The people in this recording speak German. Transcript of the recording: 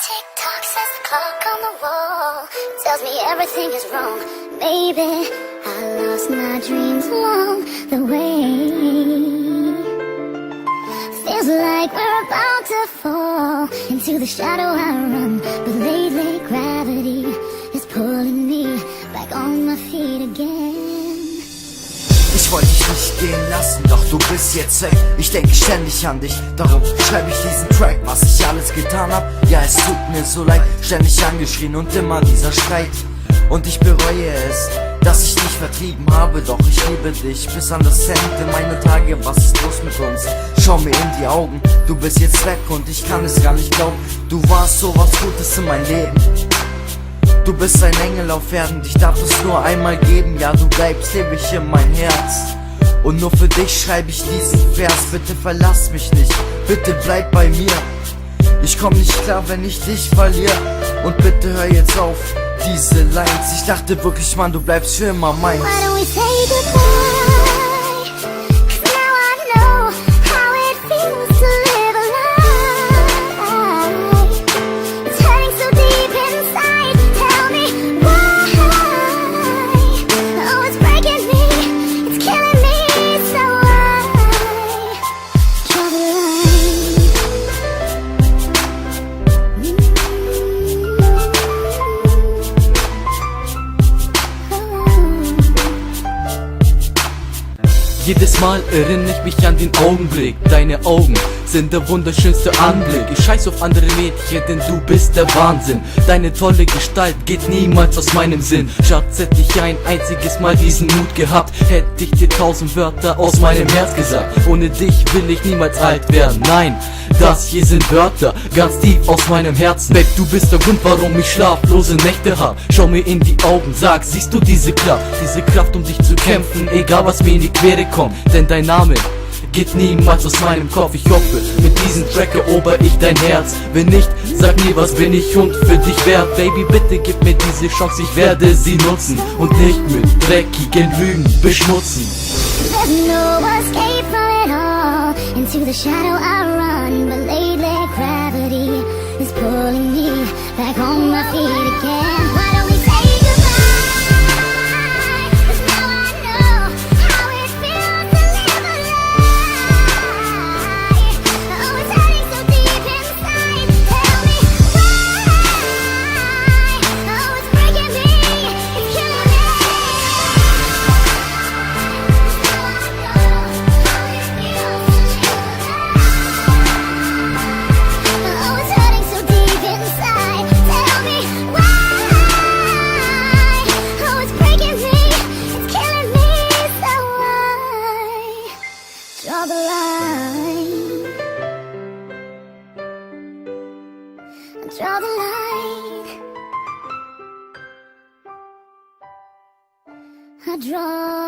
Tick-tock says the clock on the wall tells me everything is wrong. Maybe I lost my dreams along the way. Feels like we're about to fall into the shadow I run, but lately gravity is pulling me back on my feet again. Ich wollte dich nicht gehen lassen, doch du bist jetzt weg. Ich denke ständig an dich, darum schreibe ich diesen Track. Was ich alles getan hab, ja es tut mir so leid. Ständig angeschrien und immer dieser Streit. Und ich bereue es, dass ich dich vertrieben habe. Doch ich liebe dich bis an das Ende meiner Tage. Was ist los mit uns? Schau mir in die Augen, du bist jetzt weg und ich kann es gar nicht glauben. Du warst so was Gutes in mein Leben. Du bist ein Engel auf Erden, dich darf es nur einmal geben. Ja, du bleibst ewig in mein Herz. Und nur für dich schreibe ich diesen Vers. Bitte verlass mich nicht, bitte bleib bei mir. Ich komm nicht klar, wenn ich dich verliere. Und bitte hör jetzt auf diese Lines. Ich dachte wirklich, Mann, du bleibst für immer meins. Why don't we say goodbye? 'Cause now I know how it feels to live a lie. It's hurting so deep inside. Tell me why? Oh, it's breaking me. It's killing me. So I draw the line. Jedes Mal erinnere ich mich an den Augenblick. Deine Augen sind der wunderschönste Anblick. Ich scheiß auf andere Mädchen, denn du bist der Wahnsinn. Deine tolle Gestalt geht niemals aus meinem Sinn. Schatz, hätte ich ein einziges Mal diesen Mut gehabt, hätte ich dir 1000 Wörter aus meinem Herz gesagt. Ohne dich will ich niemals alt werden. Nein, das hier sind Wörter ganz tief aus meinem Herzen. Babe, du bist der Grund, warum ich schlaflose Nächte hab. Schau mir in die Augen, sag, siehst du diese Kraft, um dich zu kämpfen, egal was mir in die Quere kommt. Denn dein Name geht niemals aus meinem Kopf. Ich hoffe, mit diesem Track erober ich dein Herz. Wenn nicht, sag mir, was bin ich und für dich wert. Baby, bitte gib mir diese Chance, ich werde sie nutzen und nicht mit dreckigen Lügen beschmutzen. There's no escape from it all. Into the shadow I run, but lately gravity is pulling me back on my feet again. Why don't we say goodbye? 'Cause now I know how it feels to live a lie. Oh, it's hurting so deep inside. Tell me why? Oh, it's breaking me. It's killing me. Oh, it's hurting so deep inside. Tell me why? Oh, it's breaking me. It's killing me. So I draw the line. I draw the line. I draw